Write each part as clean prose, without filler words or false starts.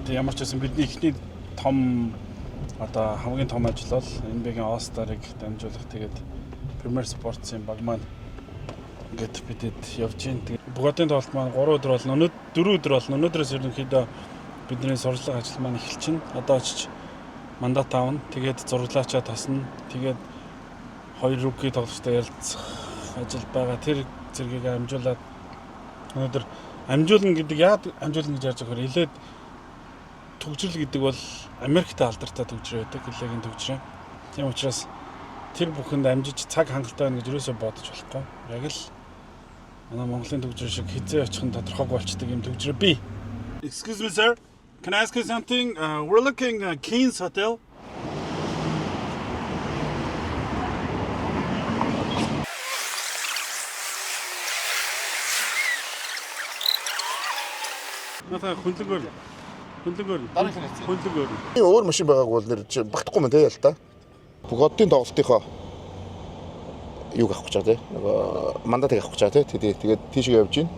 Тэг ямар ч байсан бидний ихний том одоо хамгийн том ажил бол NBA-гийн All-Star-ыг дамжуулах. Тэгээд Premier Sports-ийн баг маань ингээд бидэд явж байна. Тэгээд Бугатын тоглолт маань 3 өдөр болно. 4 өдөр болно. Өнөөдрөөс ерөнхийдөө бидний сурчлага ажил маань эхэлчихнэ. Одоо очиж мандат аавна. Тэгээд зураглаачаа тасна. Тэгээд 2 рүүки тоглогчтой ярилцах ажил байгаа. Тэр зэргийг амжуулаад өнөөдөр амжуулна гэдэг яад амжуулна гэж ярьж байгаа хэрэг илээд төгжрөл гэдэг бол Америктэй алдартай төгжрөө байдаг. Илээгийн төгжрөө. Тийм учраас тэр бүхэнд амжиж цаг хангалттай байна гэж юусоо бодож болохгүй. Яг л манай Монголын төгжрөө шиг хизээ очих нь тодорхойгүй болчдөг юм төгжрөө бий. Excuse me sir. Can I ask you something? We're looking at Keynes Hotel. Натаа хүнлэгөр. Өөр машин байгааг бол нэр багтахгүй мэн тэ ял та. Бугатын тоглолтынхоо юуг авах гэж байгаа те. Нөгөө мандатыг авах гэж байгаа те. Тэгээд тийшээ явж гин.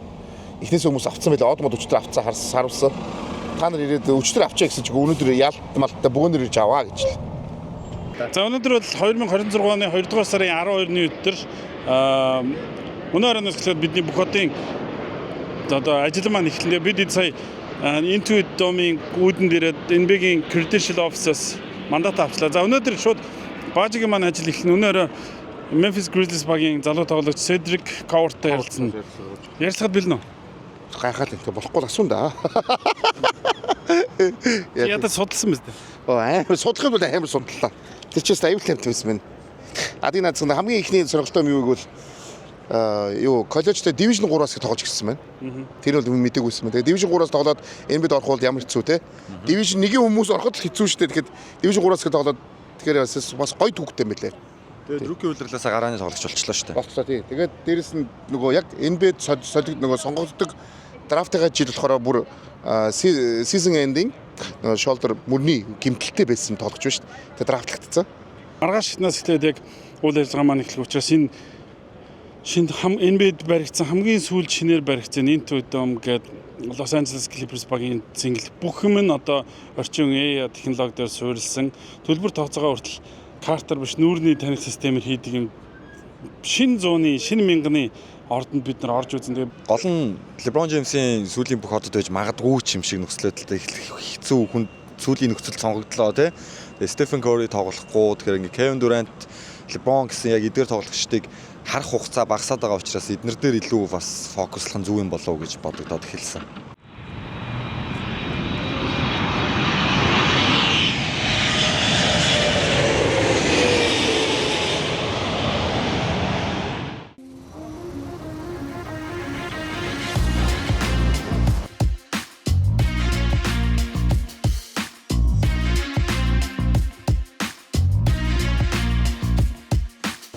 Эхнээс хүмүүс авцсан байлаа. Одмод өчтөр авцсан харуулсан. Та нар ирээд өчтөр авчаа гэсэн чинь өнөөдөр яалтмалтай бөгөөнөр ирж аваа гэж л. За өнөөдөр бол 2026 оны 2 дугаар сарын 12-ны өдөр өнөө оноос эхлээд бидний Бугатын одоо ажил маань эхэлнэ. Бид сая Intuit Dome-ийн үүдэн дээрээ NBA-гийн Credential Office-аас мандат авчлаа. За өнөөдөр шууд баажигийн маань ажил эхэлнэ. Өнөөдөр Memphis Grizzlies багийн залуу тоглогч Cedric Coward-тай ярилцсан. Ярилцахад бэлнэ үү? Гайхаад ингэ болохгүй л асуун да. Ядаа судалсан биз дээ. Амар судлахын бол амар судлаа. Тэр чинь аюул тэмт байсан мэн. Адын наад хамгийн ихний сонирхолтой юм юу гэвэл коллежтой Division 3-аас тоглож гисэн байна. Тэр бол мэдээгүй байсан байна. Тэгээ Division 3-аас тоглоод NBA-д орох бол ямар хэцүү те. Division 1-ийн хүмүүс ороход л хэцүү шүү дээ. Тэгэхэд Division 3-аас тоглоод тэгэхээр бас гоё түүхтэй юм байлээ. Тэгээд рүүки удирлаасаа гарааны тоглогч болчихлоо шүү дээ. Болчихлоо тий. Тэгээд дээрэс нь нөгөө яг NBA-д солигд нөгөө сонгогддог драфтыгаа жил болохоор бүр season ending shoulder мөрний гэмтэлтэй байсан тоглогч шүү дээ. Тэгээд драфтлагдсан. Маргааш шатнаас эхлээд яг үйл ажиллагаа маань эхлэх учраас энэ шинэ NBA-д баригдсан хамгийн сүүлд шинээр баригдсан Intuit Dome гэдэг Los Angeles Clippers багийн зингэл бүх юм нь одоо орчин үеийн технологи дээр суурилсан төлбөр тооцоогоо хүртэл картер биш нүүрний таних системээр хийдэг юм шинэ зууны шинэ мянганы ордонд бид нар орж үзэн. Тэгээ гол нь LeBron James-ийн сүүлийн бүх хотод байж магадгүй ч юм шиг нөхцөлөдөлтэй хэцүү хүн сүүлийн нөхцөл сонгогдлоо тий. Тэгээ Stephen Curry тоглохгүй тэгэхээр ингээ Kevin Durant, LeBron гэсэн яг эдгээр тоглогчдыг харах хугацаа багасаад байгаа учраас эднэр дээр илүү бас фокуслах нь зөв юм болов уу гэж бодогдоод эхэлсэн.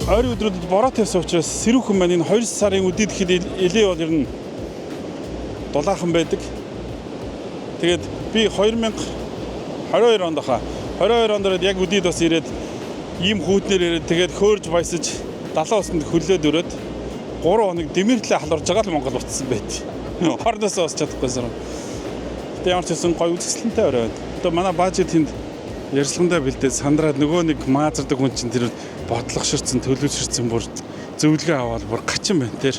Ойрын өдрүүдэд бороо тавьсан учраас сэрүүхэн маань энэ 2 сарын үдийд ихэд элээ бол ер нь дулаахан байдаг. Тэгээд би 2022 онд хаа 22 онд яг үдийд бас ирээд ийм хүүтнэр ирээд тэгээд хөөрж баясаж 70 усанд хөлөөд өрөөд 3 хоног дэмэртлээ халуурж байгаа л Монгол утсан байт. Хорноосоо бас чадахгүйсэн. Тэгээд ямар ч гэсэн гоё үзэсгэлэнтэй орой байна. Одоо манай баажид тэнд ярьслахандаа бэлдээд сандраад нөгөө нэг маазардаг хүн чинь тэр бодлогоширцэн төлөвшөрсөн бүр зөвлөгөө аваад бүр гачин байна тэр.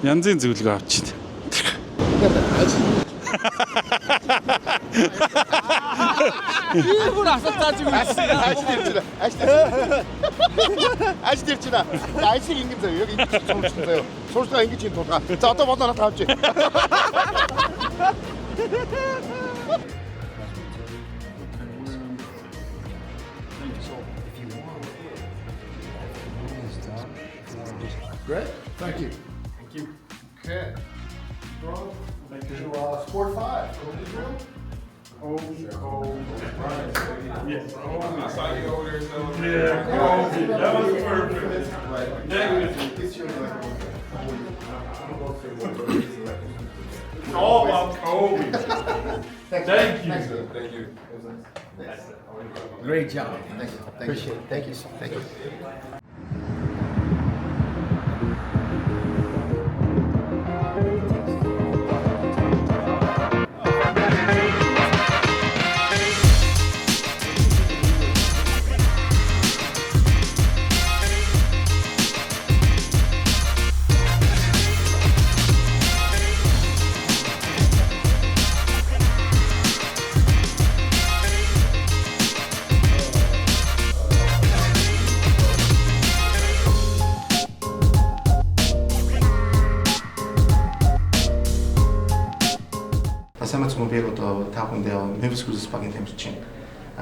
Янзын зөвлөгөө авчихдээ. Юу асуулт зааж өгөх юм. Аж дэрч байна. Ажиг ингэн заяа. Яг ингэж суурчсан заяа. Суурчгаа ингэж ин тулгаа. За одоо болно надад авч. Great. Thank you. Thank you. Okay. Thank you. To Sport 5 from Israel. Yes. I saw you over there, so Yeah. That was perfect. It's all about Kobe. Thank you. thank you. Great job. Thank you. Appreciate it. Thank you. Thank you. тэгээд одоо та бүхэндээ Memphis Grizzlies багийн тамирчин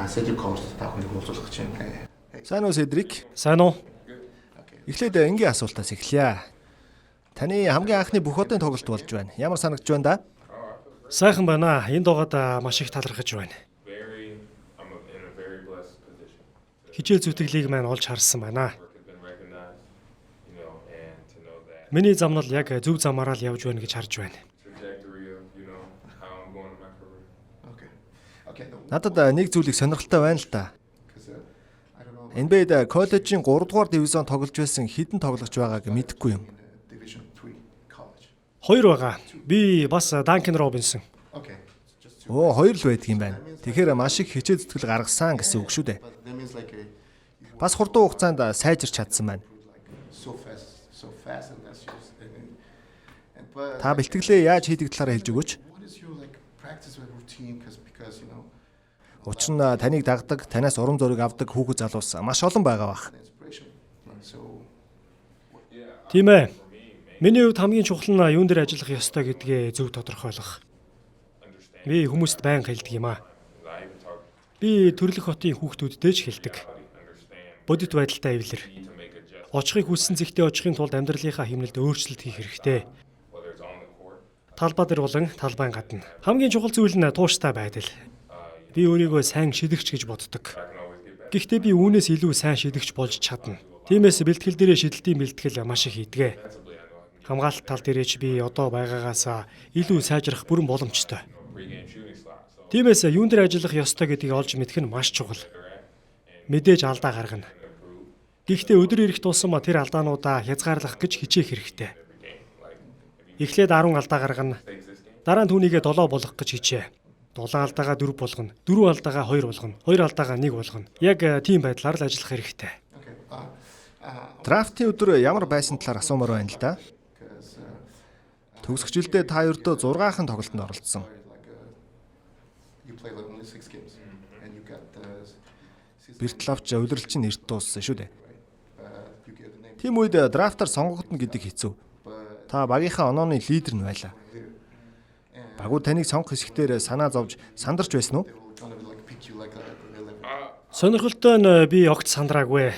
Cedric Collins та бүхэнд уулзах гэж байна. Сайн уу Седрик? Сайн уу? Эхлээд энгийн асуултаас эхлэе. Таны хамгийн анхны бүх одын тоглолт болж байна. Ямар санагдж байна да? Сайхан байна. Энд байгаад маш их талархаж байна. Хичээл зүтгэлийг маань олж харсан байна. Миний замнал яг зөв замаараа л явж байна гэж харж байна. Надад нэг зүйлийг сонирхолтой байна л да. NBA-д коллежийн 3 дугаар дивизион тоглож байсан хэдэн тоглогч байгааг мэдэхгүй юм. 2 байгаа. Би бас Данкен Робинсон. Оо, 2 л байдаг юм байна. Тэгэхээр маш их хичээл зүтгэл гаргасан гэсэн үг шүү дээ. Бас хурдан хугацаанд сайжирч чадсан байна. Та бэлтгэлээ яаж хийдэг талаараа хэлж өгөөч. Учир нь таныг дагдаг, танаас урам зориг авдаг хүүхэд залуус маш олон байгаа бах. Тийм ээ. Миний хувьд хамгийн чухал нь юун дээр ажиллах ёстой гэдгээ зөв тодорхойлох. Би хүмүүст байнга хэлдэг юм аа. Би төрөлх хотын хүүхдүүдтэй ч хэлдэг. Бодит байдалтай эвлэр. Очихыг хүссэн зэгтээ очихын тулд амьдралынхаа хэмнэлд өөрчлөлт хийх хэрэгтэй. Талбай дээр болон талбайн гадна. Хамгийн чухал зүйл нь тууштай байдал. Би өөрийгөө сайн шидэгч гэж боддог. Гэхдээ би үүнээс илүү сайн шидэгч болж чадна. Тиймээс бэлтгэл дээрээ шидэлтийн бэлтгэл маш их хийдэг. Хамгаалалт тал дээрээ ч би одоо байгаагаас илүү сайжрах бүрэн боломжтой. Тиймээс юун дээр ажиллах ёстой гэдгийг олж мэдэх нь маш чухал. Мэдээж алдаа гаргана. Гэхдээ өдөр ирэх тусам тэр алдаануудаа хязгаарлах гэж хичээх хэрэгтэй. Эхлээд 10 алдаа гаргана. Дараа нь түүнийгээ 7 болгох гэж хичээ. 7 алдаагаа 4 болгоно. 4 алдаагаа 2 болгоно. 2 алдаагаа 1 болгоно. Яг тийм байдлаар л ажиллах хэрэгтэй. Драфтын өдөр ямар байсан талаар асуумаар байна л да. Төгсөх жилдээ та ердөө 6хан тоглолтод оролцсон. Бэртлавч удирдлагчийн нэрт дууссан шүү дээ. Тийм үед драфтаар сонгогдно гэдэг хэцүү. Та багийнхаа онооны лидер нь байлаа. Багууд таныг сонгох хэсгээр санаа зовж сандарч байсан уу? Сонирхолтой нь би огт сандраагүй.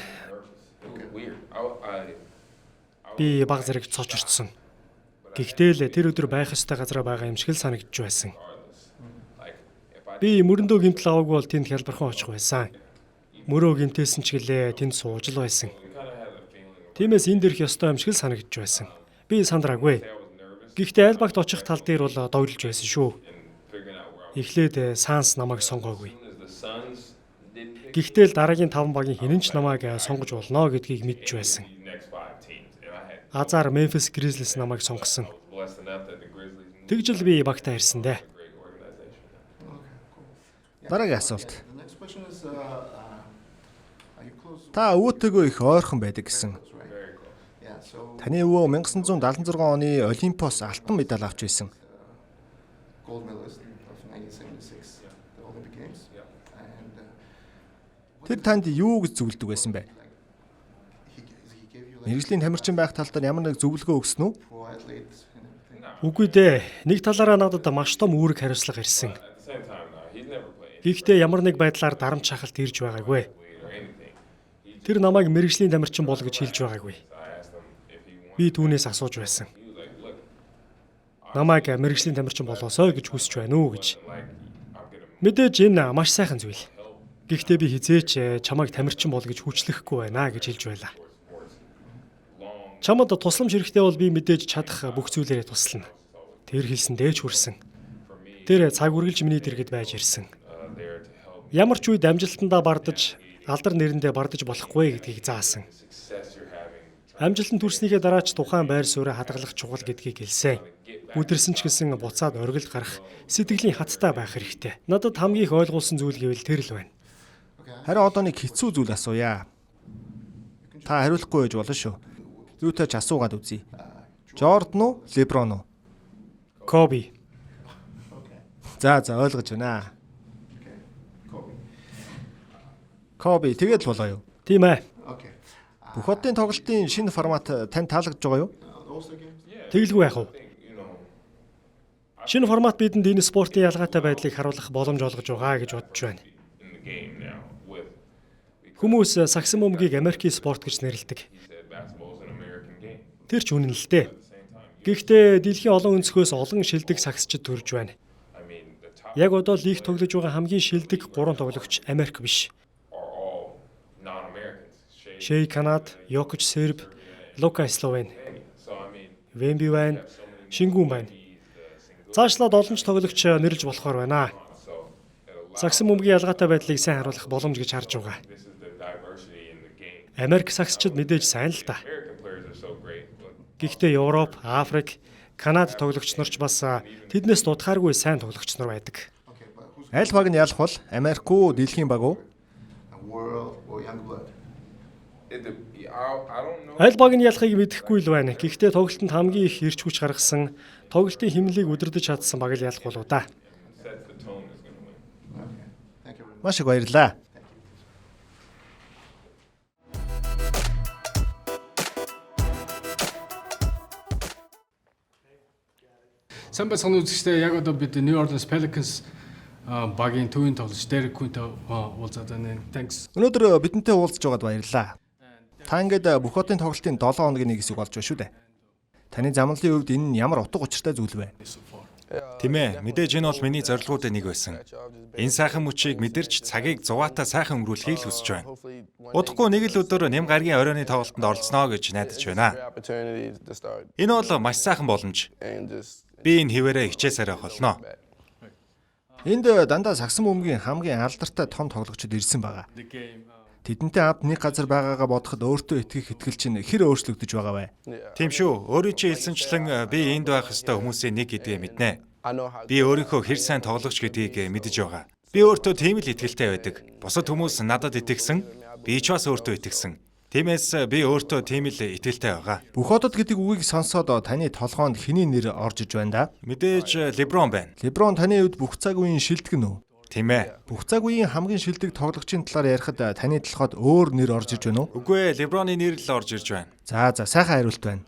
Би баг зэрэг цочирдсон. Гэхдээ л тэр өдөр байх ёстой газараа байгаа юм шиг л санагдж байсан. Би мөрөндөө гэмтэл аваагүй бол тэнд хялбархан очих байсан. Мөрөө гэмтээсэн ч гэлээ тэнд сууж л байсан. Тиймээс энд ирэх ёстой юм шиг л санагдж байсан. Би сандраагүй. Гэхдээ аль багт очих тал дээр бол довлж байсан шүү. Эхлээд Санс намайг сонгоогүй. Гэхдээ л дараагийн 5 багийн хэн ч намайг сонгож болно гэдгийг мэдж байсан. Азар Memphis Grizzlies намайг сонгосон. Тэгжэл би багтаа ирсэн дээ. Дараагийн асуулт. Та өвөөтэйгөө их ойрхон байдаг гэсэн. Таны өвөө 1976 оны Олимпиос алтан медаль авч байсан. Тэр танд юу гэж зөвлөдөг байсан бэ? Мэргэжлийн тамирчин байх тал дээр ямар нэг зөвлөгөө өгсөн үү? Үгүй дээ. Нэг талаараа надад маш том үүрэг хариуцлага ирсэн. Гэхдээ ямар нэг байдлаар дарамт шахалт ирж байгаагүй. Тэр намайг мэргэжлийн тамирчин бол гэж хэлж байгаагүй. Би түүнээс асууж байсан. Намайг мэргэжлийн тамирчин болоосоо гэж хүсэж байна уу гэж. Мэдээж энэ маш сайхан зүйл. Гэхдээ би хизээч чамайг тамирчин бол гэж хүчлэхгүй байна гэж хэлж байлаа. Чамд тусламж хэрэгтэй бол би мэдээж чадах бүх зүйлээрээ туслана. Тэр хэлсэндээ ч хүрсэн. Тэр цаг үргэлж миний дэргэд байж ирсэн. Ямар ч үед амжилтандаа бардаж, алдар нэрэндээ бардаж болохгүй гэдгийг заасан. Амжилтанд хүрснийхээ дараа ч тухайн байр суурь хадгалах чухал гэдгийг хэлсэн. Үдирсэн ч гэсэн буцаад оргил гарах, сэтгэлийн хаттай байх хэрэгтэй. Надад хамгийн их ойлгуулсан зүйл гэвэл тэр л байна. Харин одоо нэг хэцүү зүйл асууя. Та хариулахгүй байж болно шүү. Юутай ч асуугаад үзье. Jordan уу, LeBron уу? Kobe. За ойлгож байна. Kobe тэгээд болоо юу? Тийм ээ. Бүх одын тоглолтын шинэ формат тань таалагдж байгаа юу? Тэгэлгүй яах вэ? Шинэ формат бидэнд энэ спортын ялгаатай байдлыг харуулах боломж олгож байгаа гэж бодож байна. Хүмүүс сагсан бөмбөгийг Америкийн спорт гэж нэрлэдэг. Тэр ч үнэн л дээ. Гэхдээ дэлхийн олон өнцгөөс олон шилдэг сагсчид төрж байна. Яг одоо лиг тоглож байгаа хамгийн шилдэг 3 тоглогч Америк биш. Шей Канад, Йокич Серб, Лука Словен, Вемби байна, Шингүн байна. Цаашлаад олон ч тоглогч нэрлж болохоор байна. Сагсан бөмбөгийн ялгаатай байдлыг сайн харуулах боломж гэж харж байгаа. Америк сагсчид мэдээж сайн л да. Гэхдээ Европ, Африк, Канад тоглогч нар ч бас тэднээс дутхааргүй сайн тоглогч нар байдаг. Аль баг нь ялах бол Америк уу, дэлхийн баг уу? Аль баг нь ялахыг мэдэхгүй л байна. Гэхдээ тоглолтод хамгийн их эрч хүч гаргасан, тоглолтын хэмнэлийг удирдах чадсан баг л ялах болоо да. Маш их баярлалаа. Сайн байцгаана үзэгчдээ, яг одоо бид New Orleans Pelicans багийн төвийн тоглогч Derek Queen-тэй уулзаад байна. Thanks. Өнөөдөр бидэнтэй уулзж байгаад баярлалаа. Та ингээд бүх хотын тоглолтын 7 хоногийн нэг хэсэг болж байна шүү дээ. Таны замналын хувьд энэ нь ямар утга учиртай зүйл вэ? Тийм ээ, мэдээж энэ бол миний зорилгоудын нэг байсан. Энэ сайхан мөчийг мэдэрч цагийг зугаатаа сайхан өнгөрүүлэхийг л хүсэж байна. Удахгүй нэг л өдөр Нэм гаргийн оройны тоглолтод оролцоно гэж найдаж байна. Энэ бол маш сайхан боломж. Би энэ хിവэрээ хичээсээр авах болно. Энд дандаа сагсан бөмбөгийн хамгийн алдартай том тоглогчид ирсэн байгаа. Тэдэнтэй хамт нэг газар байгаагаа бодоход өөртөө итгэх итгэл чинь хэр өөрчлөгдөж байгаа вэ? Тийм шүү. Өөрөө чи хэлсэнчлэн би энд байх ёстой хүмүүсийн нэг гэдгийг мэднэ. Би өөрийнхөө хэр сайн тоглогч гэдгийг мэдэж байгаа. Би өөртөө тийм л итгэлтэй байдаг. Бусад хүмүүс надад итгэсэн, би ч бас өөртөө итгэсэн. Тиймээс би өөртөө тийм л итгэлтэй байгаа. Бүх хотод гэдэг үгийг сонсоод таны толгоонд хэний нэр орж иж байна да? Мэдээж LeBron байна. LeBron таны хувьд бүх цаг үеийн шилдэг нь үү? Тийм ээ. Бүх цаг үеийн хамгийн шилдэг тоглогчийн талаар ярихад таны толгойд өөр нэр орж иж байна уу? Үгүй ээ, LeBron-ы нэр л орж ирж байна. За сайхан хариулт байна.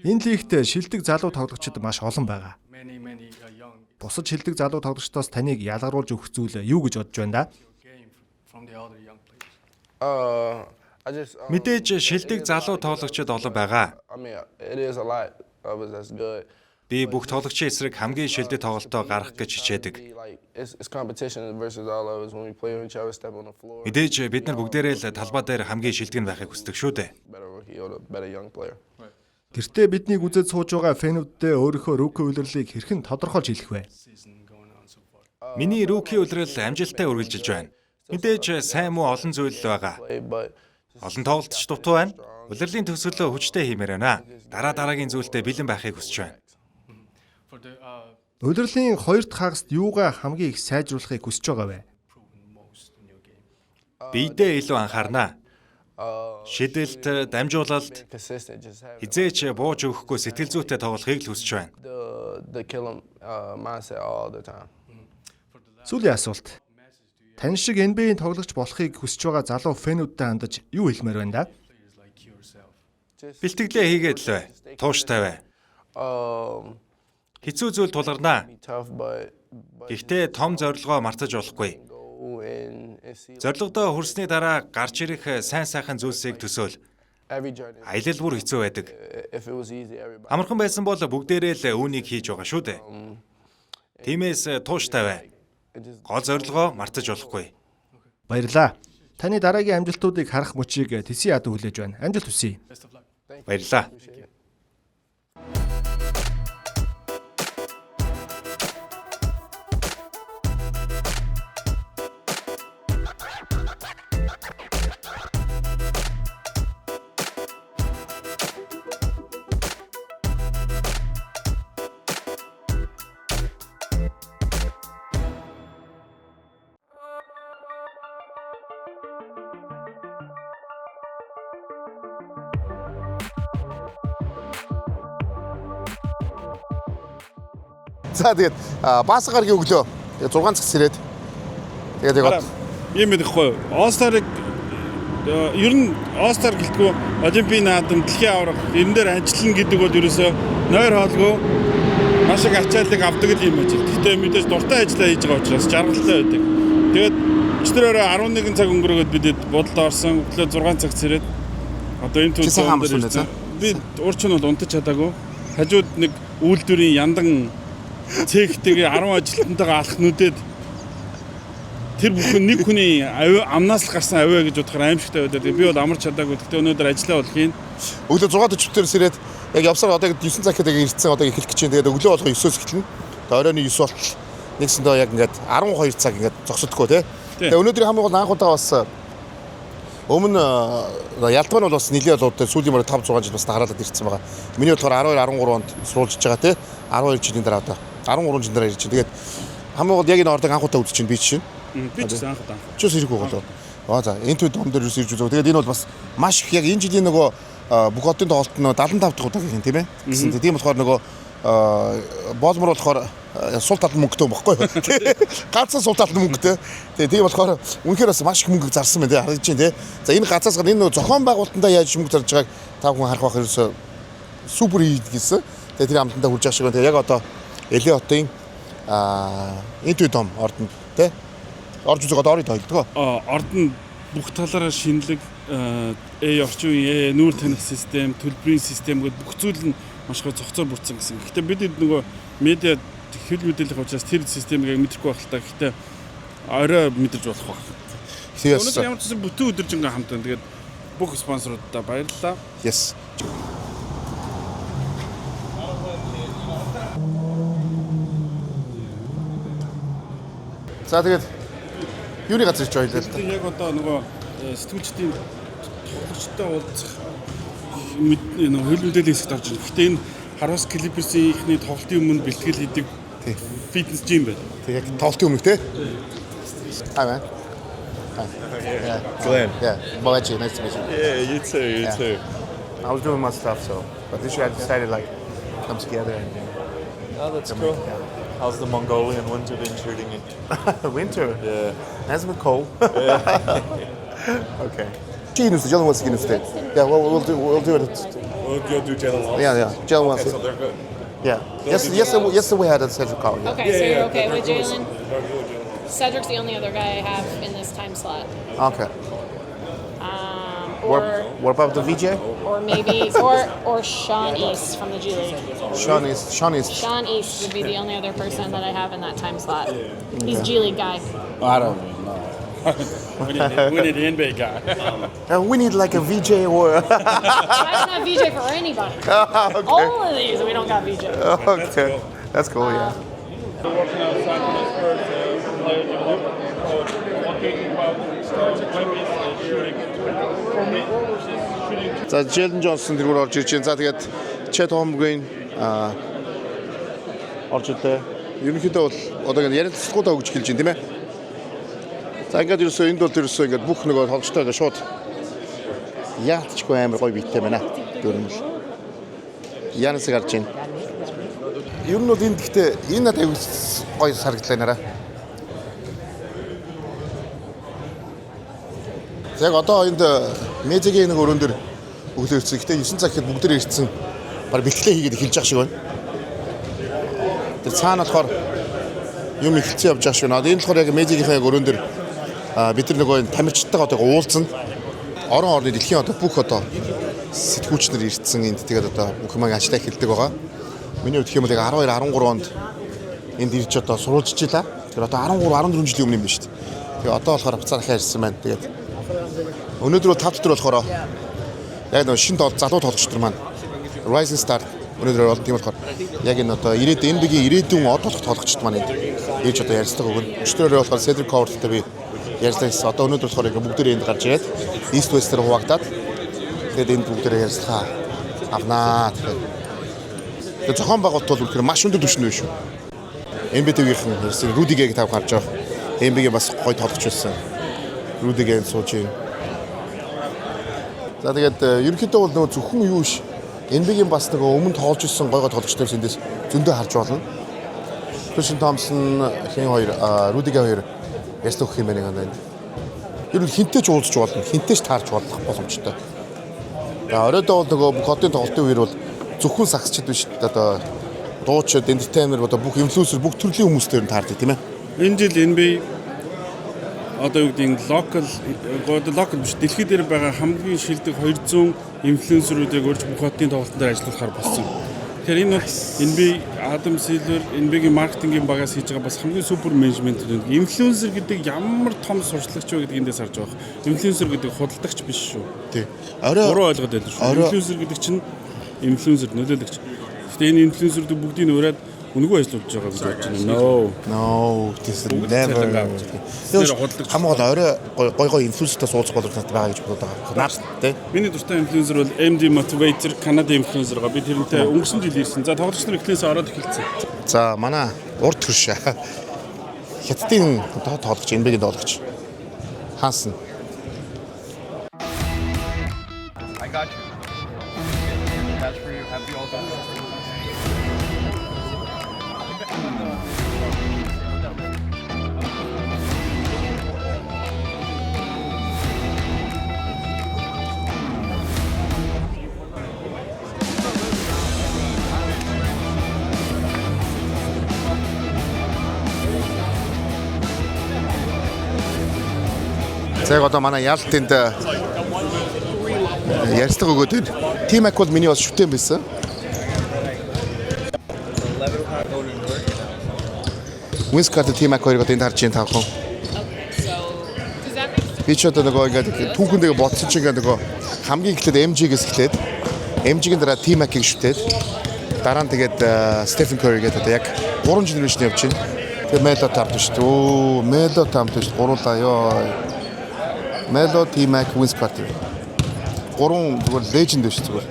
Энэ лигт шилдэг залуу тоглогчид маш олон байгаа. Бусад шилдэг залуу тоглогчдоос таныг ялгаруулж өгөх зүйл юу гэж бодож байна да? Мэдээж шилдэг залуу тоглогчид олон байгаа. Би бүх тоглогчийн эсрэг хамгийн шилдэг тоглолтоо гаргах гэж хичээдэг. Мэдээж бид нар бүгдээрээ л талбай дээр хамгийн шилдэг нь байхыг хүсдэг шүү дээ. Гэртээ биднийг үзэж сууж байгаа фэнүүддээ өөрийнхөө руки улирлыг хэрхэн тодорхойлж хэлэх вэ? Миний руки улирал амжилттай үргэлжилж байна. Мэдээж сайн муу олон зүйл байгаа. Олон тоглолтч дутуу байна. Улирлын төсөөлөө хүчтэй хиймээр байна. Дараагийн зүйлдээ бэлэн байхыг хүсэж байна. Улирлын 2 дахь хагаст юугаа хамгийн их сайжруулахыг хүсэж байгаа вэ? Биедээ илүү анхаарна. Шидэлт, дамжуулалт, хизээч бууж өгөхгүй сэтгэл зүйтэй тоглохыг л хүсэж байна. Сүүлийн асуулт. Тань шиг NBA-ийн тоглогч болохыг хүсэж байгаа залуу фэнүүдтэй хандаж юу хэлмээр байна да? Бэлтгэлээ хийгээд л бай. Тууштай бай. Хэцүү зүйл тулгарнаа. Гэхдээ том зорилгоо мартаж болохгүй. Зорилгодоо хүрсний дараа гарч ирэх сайн сайхан зүйлсийг төсөөл. Аялал бүр хэцүү байдаг. Амархан байсан бол бүгдээрээ л үүнийг хийж байгаа шүү дээ. Тиймээс тууштай бай. Гол зорилгоо мартаж болохгүй. Баярлалаа. Таны дараагийн амжилтуудыг харах мөчийг Тэсийн яд хүлээж байна. Амжилт хүсье. Баярлалаа. За тэгээд бааса гаргийн өглөө. Тэгээд 6 цагт ирээд. Тэгээд яг Ийм мэдэхгүй. All-Star-ыг ер нь All-Star гэлтгүү Олимпийн наадам дэлхийн аврах энэ дээр ажиллана гэдэг бол ерөөсөө нойр хоолгүй маш их ачааллыг авдаг юм ажил. Гэхдээ мэдээж дуртай ажиллаа хийж байгаа учраас жаргалтай байдаг. Тэгээд өчтөрөөрөө 11 цаг өнгөрөөд бидэд бодолд орсон. Өглөө 6 цагт ирээд одоо энэ төвд би урчин бол унтаж чадаагүй. Хажууд нэг үйлдвэрийн яндан цэгтэйгээ 10 ажилтнтайгаа алах нүдэд тэр бүхэн нэг хүний амнаас л гарсан авиа гэж бодохоор аимшигтай байдаг. Би бол амарч чадаагүй. Гэхдээ өнөөдөр ажиллаа болох юм. Өглөө 6:40-аас ирээд яг явсаар одоо 9 цаг гэдэг ирсэн одоо эхлэх гэж байна. Тэгээд өглөө болгоо 9-өөс эхэлнэ. Тэгээд оройн 9 болтол нэгсэндээ яг ингээд 12 цаг ингээд зогсдоггүй тий. Тэгээд өнөөдрийн хамгийн гол анх удаа бас өмнө ялдман бол бас нэлийн болоод сүүлийн мөр 5 6 жил бас хараалаад ирсэн байгаа. Миний болохоор 12 13 онд сурвалжж байгаа тий. 12 жилийн дараа одоо 13 жилийн дараа ирж байна. Тэгээд хамгийн гол яг энэ ордог анх удаа үзэж байна би чинь. Би ч анх удаа. Чус ирэхгүй болоо. За энэ төвд домдор ирж үзөө. Тэгээд энэ бол бас маш их яг энэ жилийн нөгөө бүх хотын тоглолт нь 75 дахь удаа гэх юм тийм ээ. Гэсэн тийм болохоор нөгөө боолмор болохоор сул талд мөнгөтэй байхгүй юу? Ганцхан сул талд мөнгөтэй. Тэгээ тийм болохоор үнэхээр бас маш их мөнгө зарсан байна тий. Харж чинь тий. За энэ газраас энэ нөгөө зохион байгуулалтандаа яаж мөнгө зарж байгааг тав хүн харах байх ерөөсөө супер хийд гэсэн. Тэгээ тэр амтандаа хүрж байгаа шиг байна. Тэгээ яг одоо Эле хотын энэ төв дом ордонд тий. Орж үзээд орой тойлдог. Орд нь бүх талаараа шинэлэг орчин үеийн нүүр таних систем, төлбөрийн систем гэдэг бүх зүйл нь маш их зохицоо бүрдсэн гэсэн. Гэхдээ бид нөгөө медиа хөл мэдээлэх учраас тэр системийг яг мэдрэхгүй байх л та. Гэхдээ орой мэдэрч болох байх. Өнөөдөр ямар ч гэсэн бүтэн өдөржингөө хамт байна. Тэгээд бүх спонсоруудаа баярлалаа. Yes. За тэгээд юуны газар ч ойлоо. Яг одоо нөгөө сэтгүүлчдийн тоглогчтой уулзах хөл мэдээллийн хэсэгт орж байна. Гэхдээ энэ Харуулс Клиперсийн ихний тоглолтын өмнө бэлтгэл хийдэг фитнес жим байна. Тэг яг тоглолтын өмнө те. Hi man. Yeah. Glenn. Yeah. Malachi, nice to meet you. Yeah, you too. You too. I was doing my stuff, so but this year I decided like come together and. Oh, that's cool. How's the Mongolian winter been treating you? Winter. Yeah. Has been cold. Okay. Genus, the gentleman wants to get instead. Yeah, well, we'll do it. You'll do Jello. Yeah. Gentleman wants Okay, so it. they're good. Yeah. Yes, we had at Central College. Okay, so you're okay with Jalen? Cedric's the only other guy I have in this time slot. Okay. What about the VJ? Or maybe, or Sean East from the G League. Sean East. Sean East would be the only other person that I have in that time slot. He's G League guy. I don't know. we need an NBA guy. We need like a VJ or. I don't have VJ for anybody. Okay. All of these, we don't got VJ. Okay. That's cool, yeah. Working outside of this first players in talking about starts and limits shooting. For me, shooting. За Jalen Johnson тэргээр орж ирж байна. За тэгээд Chet Holmgren орж ирлээ. Ерөнхийдөө бол одоо ингэ ярилцлагуудаа өгч хэлж байна тийм ээ. За ингээд ерөөсөө энд бол ерөөсөө ингээд бүх нөгөө тоглолттой ингээд шууд яалтчгүй амар гоё биттэй байна. Дөрмөл. Янасыг харж байна. Ер нь бол энд гэхдээ энэ надад гоё харагдлаа нараа. Яг одоо энд Мэжигийн нэг өрөөн дээр өглөө ирсэн. Гэхдээ 9 цаг ихэд бүгд ирсэн. Баг бэлтгэлээ хийгээд эхэлж байгаа шиг байна. Тэр цаана болохоор юм ихэлцэн явж байгаа шиг байна. Энэ болохоор яг Мэжигийнхээ яг өрөөн дээр бид нар нөгөө тамирчдтайгаа одоо уулзсан. Орон орны дэлхийн одоо бүх одоо сэтгүүлчнэр ирсэн энд тэгээд одоо бүх юм ажиллаа эхэлдэг байгаа. Миний хувьд гэх юм бол яг 12 13 онд энд ирж одоо сурвалжж илаа. Тэр одоо 13 14 жилийн өмнө юм байна шүү дээ. Тэгээ одоо болохоор буцаа дахиад ирсэн байна. Тэгээд өнөөдөр бол 5 дотор болохоор яг нэг шинэ залуу тоглогч нар маань Rising Star өнөөдөр бол тийм болохоор яг энэ одоо NBA-ийн ирээдүйн од болох тоглогчд маань энд ирж одоо ярилцлага өгнө. Өчтөрөө болохоор Cedric Coward-тай би ярьсан. Одоо өнөөдөр болохоор ингээ бүгдээ энд гарч ирээд East West-ээр хуваагдаад тэгээд энд бүгдээ ярьцлага авнаа. Тэгээд зохион байгуулалт бол үнэхээр маш өндөр түвшинд байна шүү. NBA-ийн ярьсан Rudy-г тав гарч байгаа. NBA-г бас гоё тоглогч байсан. Rudy-г сууж байна. За тэгээд ерөнхийдөө бол нөгөө зөвхөн юу ш NBA-ийн бас нөгөө өмнө тоглож ирсэн гой тоглогчдоос эндээс зөндөө харж болно. Christian Thompson хэн хоёр Rudy-г хоёр ястах юм байна нэг. Ер нь хинтээ ч уулзч болно, хинтээ ч таарч болох боломжтой. За оройдоо бол нөгөө бүх хотын тоглолтын үеэр бол зөвхөн сагсчд биш одоо дуучид, entertainer одоо бүх инфлюенсер бүх төрлийн хүмүүстэй нь таардаг тийм ээ. Энэ жил NBA одоо юу гэдэг нь локал биш дэлхийд дээр байгаа хамгийн шилдэг 200 инфлюенсерүүдийг урьж бүх хотын тоглолтын дээр ажиллуулахаар болсон. Тэгэхээр энэ бол NBA Адам Silver NBA-гийн маркетингийн багаас хийж байгаа бас хамгийн супер менежмент үү. Инфлюенсер гэдэг ямар том сурталчилгач вэ гэдгийг эндээс харж байгаа. Инфлюенсер гэдэг худалдагч биш шүү. Тий. Орой ойлгоод байдаг шүү. Инфлюенсер гэдэг чинь инфлюенсер нөлөөлөгч. Гэхдээ энэ инфлюенсерүүд бүгдийг нь ураад үнэгүй ажиллаж байгаа гэж бодож байна. No, this is never. Хамгийн гол орой гой инфлюенсертэй суулзах боломжтой байгаа гэж бодоод байгаа. Наад тий. Миний дуртай инфлюенсер бол MD Motivator Канада инфлюенсер байгаа. Би тэрнтэй өнгөрсөн жил ирсэн. За тоглогч нар эхлээс ороод эхэлсэн. За манай урд төрш. Хятадын тоглогч NBA-ийн тоглогч. Хансан. I got you. That's for you. Happy all done. За одоо манай Ялтынд ярьцлага өгөөд байна. Team Mac бол миний бас шүтэн байсан. Windscard Team Mac хоёрыг одоо энд харж байна тавхан. Би ч одоо нөгөө ингээд түүхэндээ ботсон ч ингээд нөгөө хамгийн эхлээд MG-гээс эхлээд MG-ийн дараа Team Mac-ийг шүтээд дараа нь тэгээд Stephen Curry гэдэг одоо яг 3 generation явж байна. Тэгээд Melo тавд шүү дээ. Оо, Melo тавд шүү. Гурлаа ёо. Melo, Team Mac, Windscard. Гурван зүгээр legend биш зүгээр.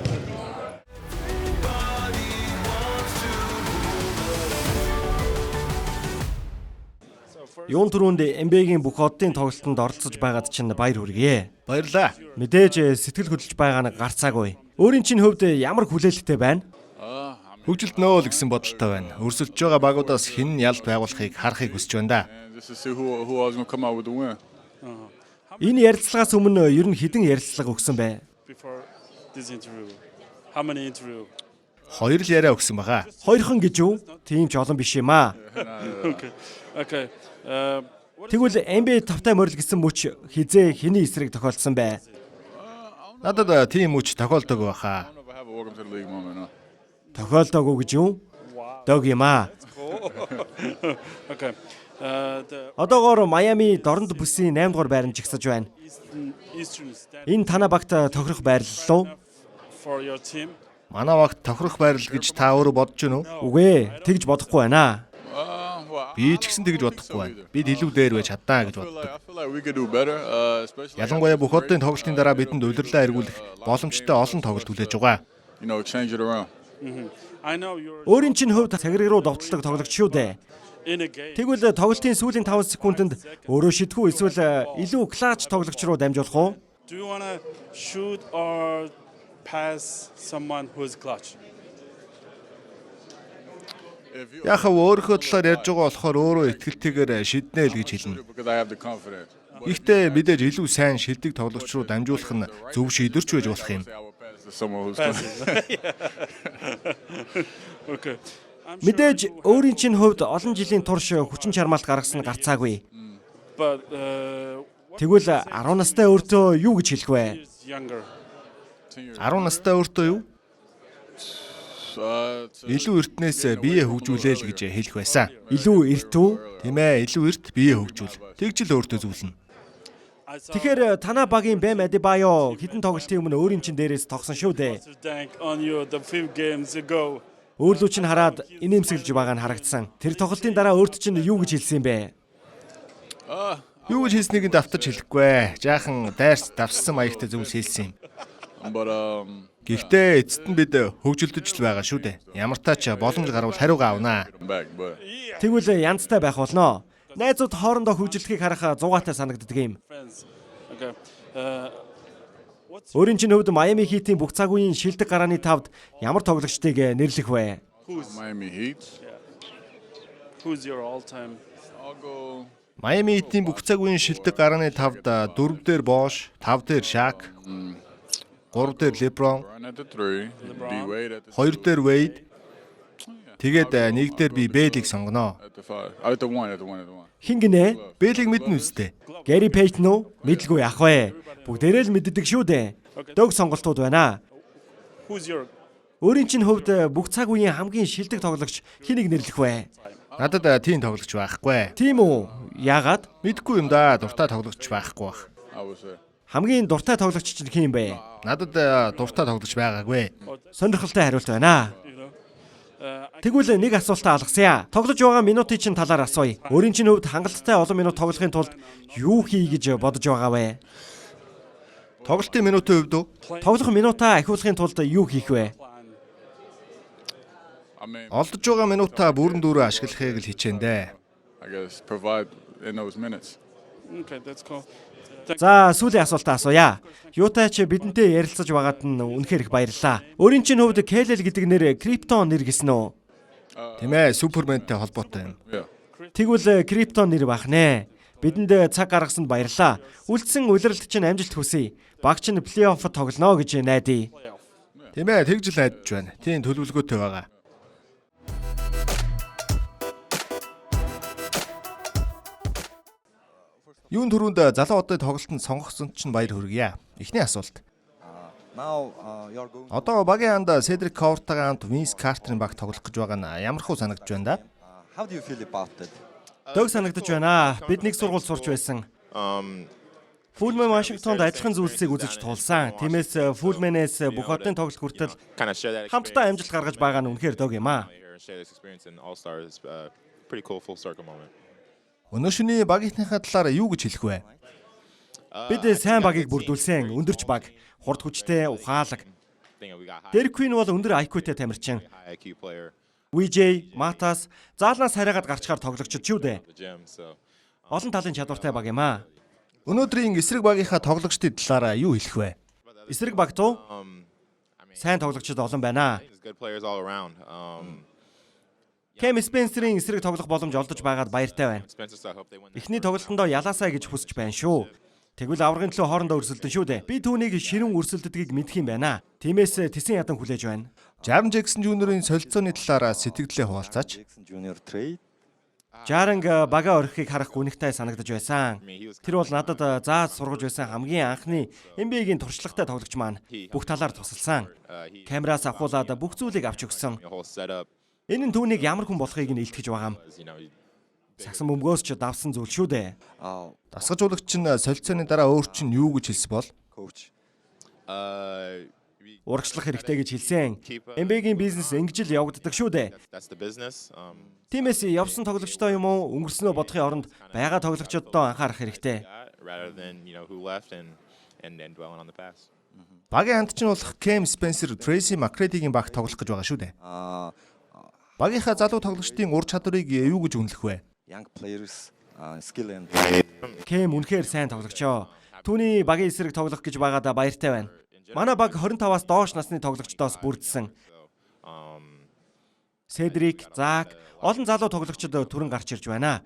Юун түрүүнд NBA-гийн бүх оддын тоглолтод оролцож байгаад чинь баяр хүргэе. Баярлаа. Мэдээж сэтгэл хөдлөж байгаа нь гарцаагүй. Өөрийн чинь хувьд ямар хүлээлттэй байна? Хөгжилд нөөл гэсэн бодолтой байна. Өрсөлдөж байгаа багуудаас хэн нь ялт байгуулахыг харахыг хүсэж байна да. Энэ ярилцлагаас өмнө ер нь хэдэн ярилцлага өгсөн бэ? Хоёр л яриа өгсөн байгаа. Хоёрхан гэж юу? Тийм ч олон биш юм аа. Okay. Тэгвэл NBA тавтай морил гэсэн мөч хизээ хэний эсрэг тохиолдсон бэ? Надад тийм мөч тохиолдог байхаа. Тохиолдоогүй гэж юу? Дог юм аа. Okay. Одоогоор Майами дорнд бүсийн 8 дугаар байранд жигсаж байна. Энэ танаа багт тохирох байрлал уу? Манай багт тохирох байрлал гэж та өөрөө бодож байна уу? Үгүй ээ, тэгж бодохгүй байна. Би ч гэсэн тэгж бодохгүй байна. Бид илүү дээр байж чаднаа гэж боддог. Ялангуяа бүх оддын тоглолтын дараа бидэнд удирлаа эргүүлэх боломжтой олон тоглолт хүлээж байгаа. Өөрийн чинь хувьд цагираг руу довтолдог тоглогч шүү дээ. Тэгвэл тоглолтын сүүлийн 5 секундэд өөрөө шидэх үү эсвэл илүү клатч тоглогч руу дамжуулах уу? Do you want to shoot or pass someone who's clutch? Яхав өөрийнхөө талаар ярьж байгаа болохоор өөрөө ихтгэлтэйгээр шиднэ л гэж хэлнэ. Гэхдээ мэдээж илүү сайн шилдэг тоглогч руу дамжуулах нь зөв шийдвэрч байж болох юм. Okay. Мэдээж өөрийн чинь хувьд олон жилийн турш хүчин чармаалт гаргасан гарцаагүй. But Тэгвэл 10 настай өөртөө юу гэж хэлэх вэ? 10 настай өөртөө юу? Илүү эртнээс бие хөгжүүлээл гэж хэлэх байсан. Илүү эрт үү? Тийм ээ, илүү эрт бие хөгжүүл. Тэгж л өөртөө зүйлнэ. Тэгэхээр танаа багийн Бэм Адебайо хэдэн тоглолтын өмнө өөрийн чинь дээрээс тогсон шүү дээ. on you the 5 games ago. Өөрлөө чинь хараад инээмсэглэж байгаа нь харагдсан. Тэр тоглолтын дараа өөрт чинь юу гэж хэлсэн юм бэ? Юу гэж хэлснийг нь давтаж хэлэхгүй. Жаахан дайрч давсан маягтай зүйлс хэлсэн юм. Гэхдээ эцэст нь бид хөгжилдөж л байгаа шүү дээ. Ямар тач боломж гарвал хариугаа авнаа. Тэгвэл янзтай байх болно. Найзууд хоорондоо хөгжилдөхийг харах зугаатай санагддаг юм. Okay. Өөрийн чинь хувьд Miami Heat-ийн бүх цаг үеийн шилдэг гарааны тавд ямар тоглогчдыг нэрлэх вэ? Miami Heat? Who's your all-time? Miami Heat-ийн бүх цаг үеийн шилдэг гарааны тавд 4 дээр Bosh, 5 дээр Shaq, 3 дээр LeBron, 2 дээр Wade, Тэгээд нэгдээр би Бэлийг сонгоно. At the 5. At the 1. Хин гинэ? Бэлийг мэднэ үстэй. Гэри Пейжн үү? Мэдэлгүй ах вэ? Бүгдээрээ л мэддэг шүү дээ. Дөг сонголтууд байна. Who's your Өөрийн чинь хувьд бүх цаг үеийн хамгийн шилдэг тоглогч хэнийг нэрлэх вэ? Надад тийм тоглогч байхгүй. Тийм үү? Яагаад? Мэдгүй юм да. Дуртай тоглогч байхгүй бах. I was Хамгийн дуртай тоглогч чинь хэн юм бэ? Надад дуртай тоглогч байгаагүй. Сонирхолтой хариулт байна. Тэгвэл нэг асуултаа алгасъя. Тоглож байгаа минутын чинь талаар асууя. Өөрийн чинь хувьд хангалттай олон минут тоглохын тулд юу хий гэж бодож байгаа вэ? Тоглолтын минутын хувьд үү? Тоглох минутаа ахиулахын тулд юу хийх вэ? Олдож байгаа минутаа бүрэн дүүрээ ашиглахыг л хичээндээ. I guess provide in those minutes. Okay, that's cool. За, сүүлийн асуултаа асууя. Юутай ч бидэнтэй ярилцаж байгаад нь үнэхээр их баярлалаа. Өөрийн чинь хувьд Келл гэдэг нэр Криптон нэр гэсэн үү? Тийм ээ, Суперментэй холбоотой юм. Yeah. Тэгвэл Криптон нэр бах нэ. Бидэнд цаг гаргасанд баярлалаа. Үлдсэн улиралд чинь амжилт хүсье. Багч нь плей-офф тоглоно гэж найдая. Тийм ээ, тэгж л найдаж байна. Тийм төлөвлөгөөтэй байгаа. Юун түрүүнд залуу одод тоглолтод сонгогдсон чинь баяр хүргье. Эхний асуулт. Одоо багийн анд Седрик Кортагийн хамт Винс Картерын баг тоглох гэж байгаа нь ямар хөө санагдж байна да? How do you feel about that? Дөг санагдаж байна. Бид нэг сургууль сурч байсан. Фулмэн Вашингтонд адилхан зүйлсийг үзэж тулсан. Тиймээс Фулмэнээс бүх одын тоглолт хүртэл хамтдаа амжилт гаргаж байгаа нь үнэхээр дөг юм аа. Өнөө шөнийн багийнхныхаа талаар юу гэж хэлэх вэ? Бид сайн багийг бүрдүүлсэн. Өндөрч баг, хурд хүчтэй, ухаалаг. Дерек Квин бол өндөр IQ-тэй тамирчин. VJ, Матас заалнаас хараагаад гарчгаар тоглогчд шүү дээ. Олон талын чадвартай баг юм аа. Өнөөдрийн эсрэг багийнхаа тоглогчдын талаар юу хэлэх вэ? Эсрэг багт уу? Сайн тоглогчд олон байна. Кэм Спенсерийн эсрэг тоглох боломж олдож байгаад баяртай байна. Эхний тоглолтондоо ялаасаа гэж хүсэж байна шүү. Тэгвэл аврагын төлөө хоорондоо өрсөлдөн шүү дээ. Би түүнийг ширүүн өрсөлддгийг мэдх юм байна. Тиймээс тесэн ядан хүлээж байна. Жаран Джексон Жуниорын солилцооны талаар сэтгэлдээ хуваалцаач. Жаранг бага орхихыг харах гүнхтэй санагдаж байсан. Тэр бол надад зааж сургаж байсан хамгийн анхны NBA-гийн туршлагатай тоглогч маань бүх талаар тусалсан. Камераас авахуулаад бүх зүйлийг авч өгсөн. Энэ нь түүнийг ямар хүн болохыг нь илтгэж байгаа юм. Сагсан бөмбөгөөс ч давсан зүйл шүү дээ. Дасгажуулагч нь солилцооны дараа өөр чинь юу гэж хэлсэн бол? Урагшлах хэрэгтэй гэж хэлсэн. NBA-гийн бизнес ингэж л явагддаг шүү дээ. Тиймээс явсан тоглогчдоо юм уу өнгөрснөө бодохын оронд байгаа тоглогчдоо анхаарах хэрэгтэй. Багийн хамт чинь болох Кэм Спенсер, Трейси Макредигийн баг тоглох гэж байгаа шүү дээ. Багийнхаа залуу тоглогчдын ур чадварыг юу гэж үнэлэх вэ? Кэм үнэхээр сайн тоглогчоо. Түүний багийн эсрэг тоглох гэж байгаадаа баяртай байна. Манай баг 25-аас доош насны тоглогчдоос бүрдсэн. Седрик, Зак, олон залуу тоглогчид түрэн гарч ирж байна.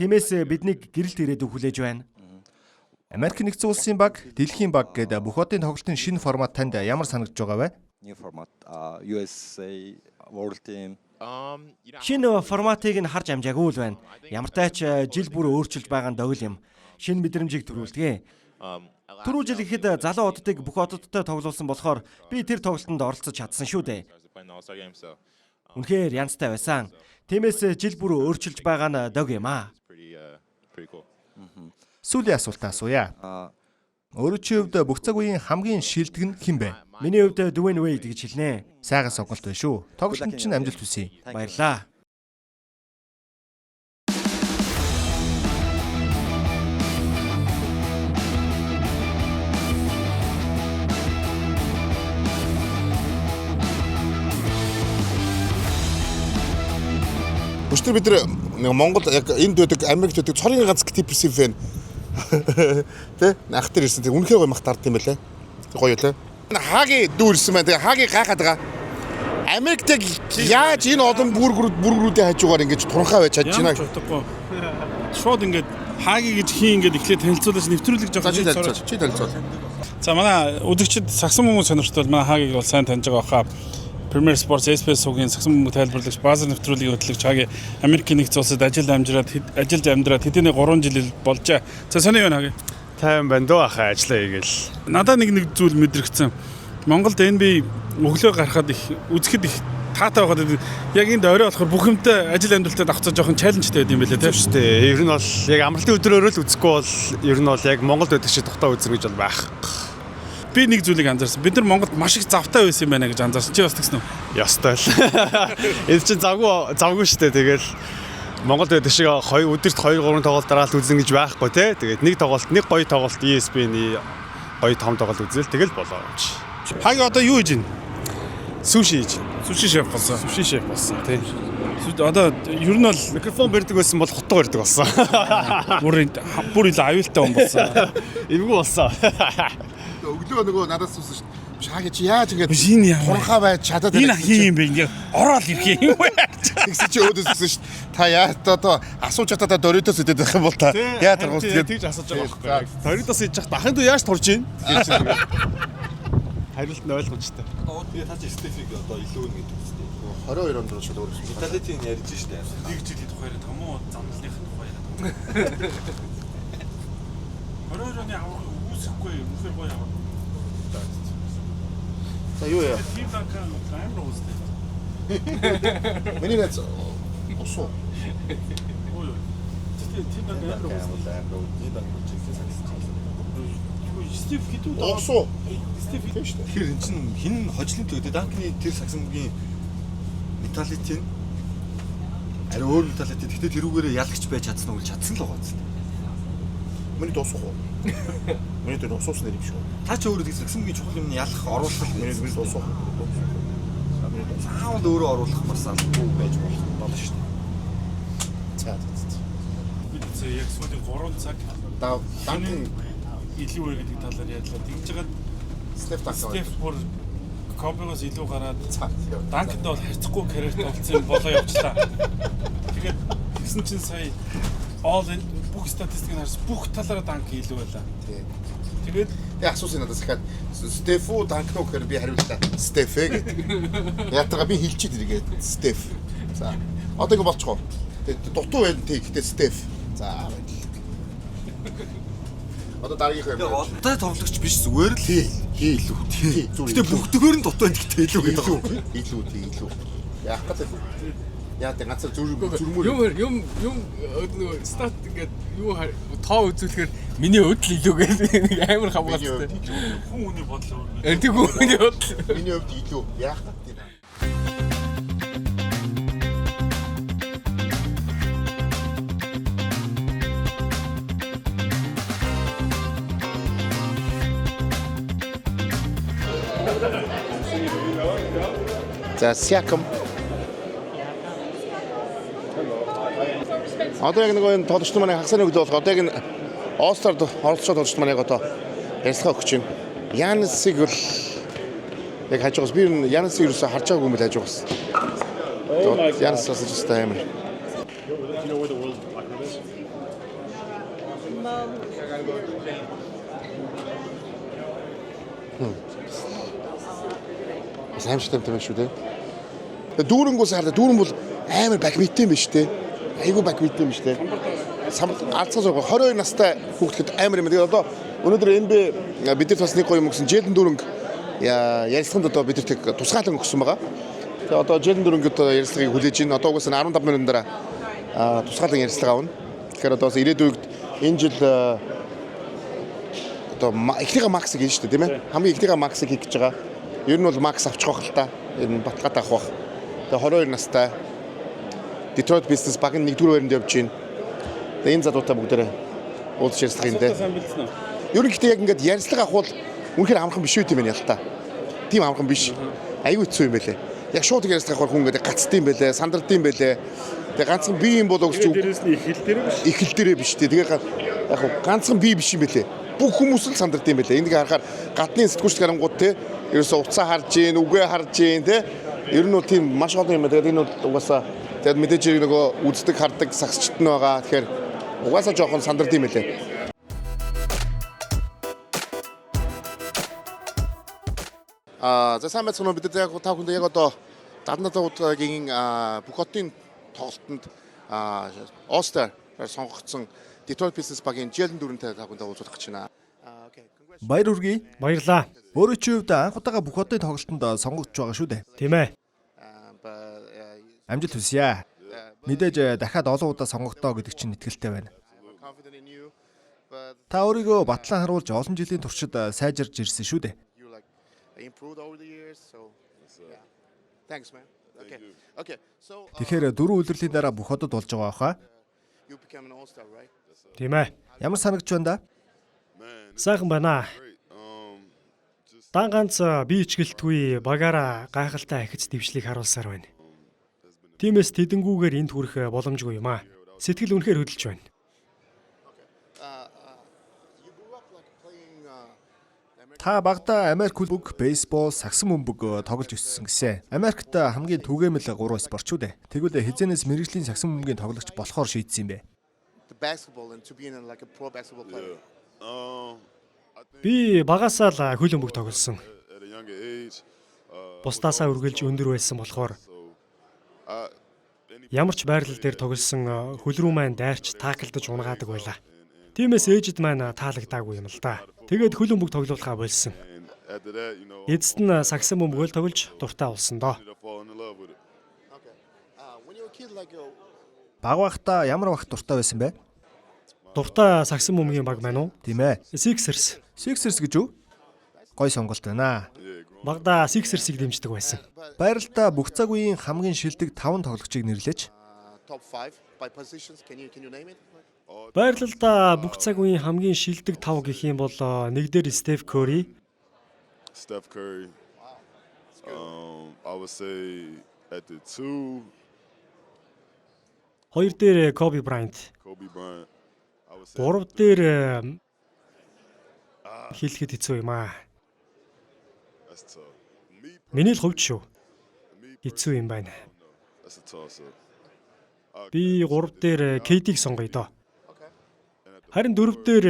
Тиймээс биднийг гэрэлт ирээдүй хүлээж байна. Америк нэгдсэн улсын баг, дэлхийн баг гэдэг бүх одын тоглолтын шинэ формат танд ямар санагдж байгаа вэ? New format, USA World Team. Шинэ форматыг нь харж амжаагүй л байна. Ямартай ч жил бүр өөрчилж байгаа нь догл юм. Шинэ мэдрэмжийг төрүүлдэг. Түрүү жил ихэд залуу оддыг бүх оддтой тоглуулсан болохоор би тэр тоглолтод оролцож чадсан шүү дээ. Үнэхээр янзтай байсан. Тиймээс жил бүр өөрчилж байгаа нь дог юм аа. Сүүлийн асуултаа асууя. Өөрөө чи хувьд бүх цаг үеийн хамгийн шилдэг нь хэн бэ? Миний хувьд Dwayne Wade гэж хэлнэ. Сайхан сонголт байна шүү. Тоглолтод чинь амжилт хүсье. Баярлаа. Өчтөр бид нэг Монгол яг энд байдаг Америкт байдаг цорын ганц типс фэн. Тэ ах тэр ирсэн. Үнэхээр гоё махтард юм байлаа. Гоё лээ. Хагийн дүү ирсэн байна. Тэгээ хагийг гайхаад байгаа. Америкт яаж энэ олон бүргрүүдийн хажуугаар ингэж туранхаа байж чадж байна. Шууд ингэж хааги гэж хий ингэж эхлээд танилцуулж нэвтрүүлэг жоох чи танилцуул. За манай үзэгчид сагсан хүмүүс сонирхтол манай хаагийг бол сайн таньж байгаа хаа. Premier Sports SPS сувгийн сагсан тайлбарлагч баазар нэвтрүүлгийн хөтлөгч хагийн Америкийн нэгдсэн улсад ажиллаж амьдраад хэдийнэ 3 жил болжээ. За сони юу хагийн? Тайван байна дөө ахаа ажиллаа хийгээл. Надад нэг зүйл мэдрэгдсэн. Монголд NBA өглөө гарахад их үзэхэд их таатай байгаад яг энд орой болохоор бүх юмтай ажил амьдралтад авцаа жоохон чаленжтэй байд юм байлээ тийм шүү дээ. Ер нь бол яг амралтын өдрөөрөө л үзэхгүй бол ер нь бол яг Монголд байдаг шиг тухтаа үзэр гэж бол байх. Би нэг зүйлийг анзаарсан. Бид нар Монголд маш их завтай байсан юм байна гэж анзаарсан. Чи бас тэгсэн үү? Ястай л. Энэ чинь завгүй шүү дээ. Тэгэл Монголд байдаг шиг өдөрт 2-3 тоглолт дараалал үзнэ гэж байхгүй тий. Тэгээд нэг гоё тоглолт ESPN-ий гоё том тоглолт үзэл тэгэл болоо юм чи. Хаг одоо юу хийж байна? Суши хийж. Суши шеф болсон. Суши шеф болсон тий. Одоо ер нь бол микрофон барьдаг байсан бол хоттой барьдаг болсон. Бүр илүү аюултай хүн болсон. Эвгүй болсон. Өглөө нөгөө надаас сүсэн шүү дээ. Шааги чи яаж ингэж хуранхаа байж чадаад энэ хин юм бэ ингээ ороод ирэх юм бэ? Тэгсэн чи өөдөөс сүсэн шүү дээ. Та яа одоо асууж чадаа Доритос идэх байх юм бол та яа таргуус тэгж асууж байгаа байхгүй. Доритос идэж хахад ахын дүү яаж турж ийн? Хариулт нь ойлгомжтой. Тэгээ таач Стефиг одоо илүү нэг төстэй. 22 онд шууд өөрөөр Италитийн ярьж штэ. Нэг жилийн тухайр томоо замналынхын тухайр. 22 оны авах үүсэхгүй үнэхээр гоё авах. За юу яа? Тийм данкан амар уустай. Миний нэц осоо. Ой. Тийм данкан амар уустай. Тийм данкан чигээс Стив хитүү осоо. Стив хитүү шүү дээ. Тэгэхээр эн чинь хин хожлын төгдөө данкны тэр сагсамгийн металлитийн ари өөр металлит. Гэхдээ тэрүүгээрээ ялагч байж чадсан уу? Чадсан л байгаа зү. Миний дуусах уу? Миний тэр дууссан нэр юм шүү. Та ч өөрөө тийм сагсамгийн чухал юм ялах оруулах миний дуусах. Заавал өөрөө оруулах бас албагүй байж болно шүү дээ. За. Бид яг сүүлийн 3 цаг данкны илүү өөр гэдэг талаар ярьлаа. Тэгж байгаа Стеф бүр комбигоос илүү гараад данкд бол харьцахгүй карьерт болсон болоо явчлаа. Тэгээд тэгсэн чинь сая all бүх статистикийг харсан бүх талаараа данк илүү байлаа. Тэгээд асуусан надаас дахиад Стефу данкно гэхээр би хариуллаа. Стеф гэдэг. Ятгаа би хэлчихэд иргээд Стеф. За. Одоо ингэ болчихоо. Тэгээд дутуу байна тий гэхдээ Стеф. За. Одоо дараагийнх юм. Одоо тоглогч биш зүгээр л илүү. Гэтэ бүгдгээр нь дутуу гэдэгтэй илүү гэдэг. Илүү. Яах гэдэг. Яа тэ гацар зүрмөр. Юм нөгөө стат ингээд юу тоо үзүүлэхээр миний өдөл илүү гэдэг амар хамгаалтай. хүн хүний бодлоо. Тэг хүний бодлоо. Миний хувьд илүү. Яах гэдэг. За Siakam. Одоо яг нэг энэ тоглогч маань хагасны өглөө болох одоо яг энэ All-Star оролцоо тоглогч маань яг одоо ярилцлага өгч байна. Янсыг бол яг хаж байгаас би Янсыг юусаа харж байгаагүй юм л хаж байгаас. Янсаас ч гэсэн амар. Самштай юм шүү дээ. Дүүрэнгүүс хараа дүүрэн бол амар бадминтон биш дээ. Айгу бадминтон биш дээ. Алцгаас 22 настай хүүхэд амар юм. Тэгээд одоо өнөөдөр NBA бидний бас нэг гоё юм өгсөн Жэлден дүүрэнг ярилцлаганд одоо бидэрт тусгаалan өгсөн байгаа. Тэгээд одоо Жэлден дүүрэнг одоо ярилцлагыг хүлээж ийн. Одоо угаасаа 15 минутын дараа тусгаалan ярилцлага авна. Тэгэхээр одоо ирээдүйд энэ жил одоо эхнийхээ максыг хийн шүү дээ, тийм ээ. Хамгийн эхнийхээ максыг хийх гэж байгаа. Ер нь бол макс авчих واخ л та. Энэ батгаад авах واخ. Тэгээ 22 настай. Detroit Pistons багийн 1-р байранд явж байна. Тэгээ энэ залуутай бүгдээрээ уулзч ярилцлага юм дээ. Ер нь гэхдээ яг ингээд ярилцлага авах бол үнэхээр амархан биш үү тийм ээ ялта. Тийм амархан биш. Аюу хэцүү юм байлээ. Яг шууд ярилцлага авах хүн ингээд гацдсан байлээ, сандардсан байлээ. Тэгээ ганцхан би юм болоо гэж дээрээс нь ихэл дээрээ биш тий. Тэгээ яг ганцхан би биш юм байлээ. Бүх хүмүүс л сандард юм байлээ. Энийг харахаар гадны сэтгүүлч гарангууд те ерөөсө уцаа харж гин, үгээ харж гин те. Ер нь бол тийм маш олон юм байна. Тэгээд энэ бол угаасаа тэгээд мэдээж нөгөө үздэг, хардаг сагсчт нь байгаа. Тэгэхээр угаасаа жоохон сандард юм байлээ. За сайн байцгаана уу. Бид та бүхэнд яг одоо Даданнаа удаагийн бүх хотын тоглолтод All-Star сонгогдсон Detroit Pistons багийн Jalen Duren-тэй та бүхэнд уулзах гэж байна. Баяр хүргэе. Баярлаа. Өөрөө чи хувьд анх удаага бүх хотын тоглолтод сонгогдож байгаа шүү дээ. Тийм ээ. Амжилт хүсье. Мэдээж дахиад олон удаа сонгогдоо гэдэг чинь итгэлтэй байна. Та өөрийгөө батлан харуулж олон жилийн туршид сайжирж ирсэн шүү дээ. Тэгэхээр 4 үлрэлийн дараа бүх хотод болж байгаа хаа? Тийм ээ. Ямар санагч байна да? Сайхан байна. Дан ганц би ичгэлтгүй багаараа гайхалтай ахиц дэвшлийг харуулсаар байна. Тиймээс тэдэнгүүгээр энд хүрэх боломжгүй юм аа. Сэтгэл үнэхээр хөдөлж байна. Та багада Америк хөлбөмбөг, бейсбол, сагсан бөмбөг тоглож өссөн гэсэн. Америкт хамгийн түгээмэл 3 спорт шүү дээ. Тэгвэл хизэнээс мэргэжлийн сагсан бөмбөгийн тоглогч болохоор шийдсэн юм бэ? Би багасаа л хөлбөмбөг тоглосон. Бусдаасаа үргэлж өндөр байсан болохоор ямар ч байрлал дээр тоглосон хөл рүү маань дайрч таклдаж унгаадаг байлаа. Тиймээс ээжид маань таалагдаагүй юм л да. Тэгээд хөлбөмбөг тоглоулахаа болсон. Эцэст нь сагсан бөмбөгөөл тоглож дуртай болсон доо. Баг байхдаа ямар багт дуртай байсан бэ? Дуртай сагсан бөмбөгийн баг маань уу? Тийм ээ. Sixers. Sixers гэж үү? Гой сонголт байна. Багада Sixers-ыг дэмждэг байсан. Байралдаа бүх цаг үеийн хамгийн шилдэг 5 тоглогчийг нэрлэж. Байрлалдаа бүх цаг үеийн хамгийн шилдэг 5 гэх юм бол нэгдэр Steph Curry. I would say at the 2. Хоёр дээр Kobe Bryant. Гурав дээр хэлэхэд хэцүү юм аа. Миний л хувьд шүү. Хэцүү юм байна. Би 3 дээр KD-г сонгоё доо. Харин 4 дээр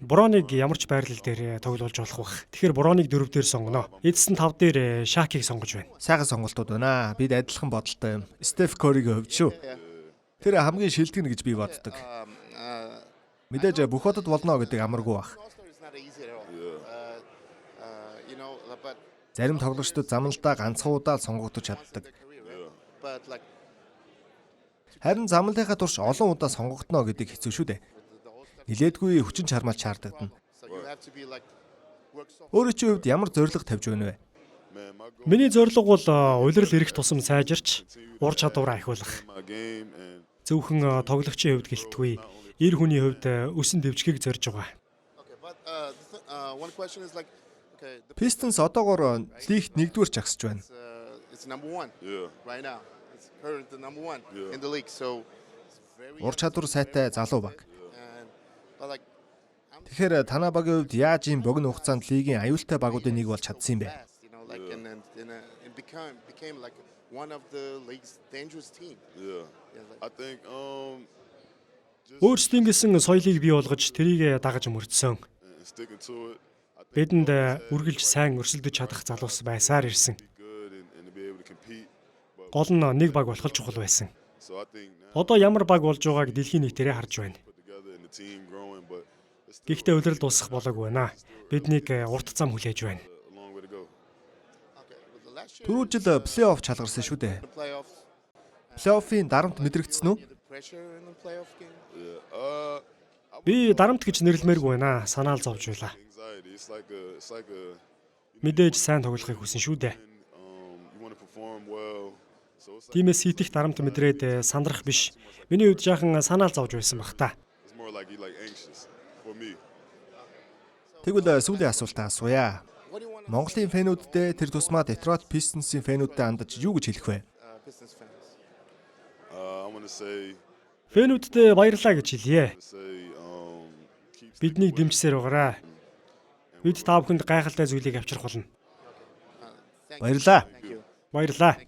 Броныг ямар ч байрлал дээр тоглуулж болох бах. Тэгэхээр Броныг 4 дээр сонгоно. Эцэст нь 5 дээр Shaq-ыг сонгож байна. Сайхан сонголтууд байна. Бид адилхан бодолтой юм. Steph Curry-гийн хувьд шүү. Тэр хамгийн шилдэг нь гэж би боддог. Мэдээж бүх хотод болно гэдэг амаргүй бах. Зарим тоглогчдод замналдаа ганцхан удаа сонгогдож чаддаг. Харин замналынхаа турш олон удаа сонгогдно гэдэг хэцүү шүү дээ. Нилээдгүй хүчин чармаал чаардагдана. Өөрөө чи хувьд ямар зорилго тавьж байна вэ? Миний зорилго бол улирал эрэх тусам сайжирч, ур чадвараа ахиулах. Зөвхөн тоглогчийн хувьд гэлтгүй, эр хүний хувьд өсөн дэвжихийг зорж байгаа. Pistons одоогоор лигт 1-р жагсаж байна. Ур чадвар сайтай залуу баг. Тэгэхээр танай багийн хувьд яаж ийм богино хугацаанд лигийн аюултай багуудын нэг болж чадсан юм бэ? Өөрсдийн гэсэн соёлыг бий болгож тэрийг дагаж мөрдсөн. Бидэнд үргэлж сайн өрсөлдөж чадах залуус байсаар ирсэн. Гол нь нэг баг болох чухал байсан. Одоо ямар баг болж байгааг дэлхийн нийтээрээ харж байна. Гэхдээ улирал дуусах болоогүй байна. Биднийг урт зам хүлээж байна. Түрүү жил плей-офф чалгарсан шүү дээ. Плей-оффын дарамт мэдрэгдсэн үү? Би дарамт гэж нэрлэмээргүй байна. Санаал зовж байлаа. Мэдээж сайн тоглохыг хүсэн шүү дээ. Тиймээс хитэх дарамт мэдрээд сандрах биш. Миний хувьд жаахан санаал зовж байсан бах та. Тэгвэл сүүлийн асуултаа асууя. Монголын фэнүүдтэй тэр тусмаа Detroit Pistons-ийн фэнүүдтэй хандаж юу гэж хэлэх вэ? Фэнүүдтэй баярлалаа гэж хэлье. Биднийг дэмжсээр байгаарай. Бид та бүхэнд гайхалтай зүйлийг авчрах болно. Баярлалаа. Баярлалаа.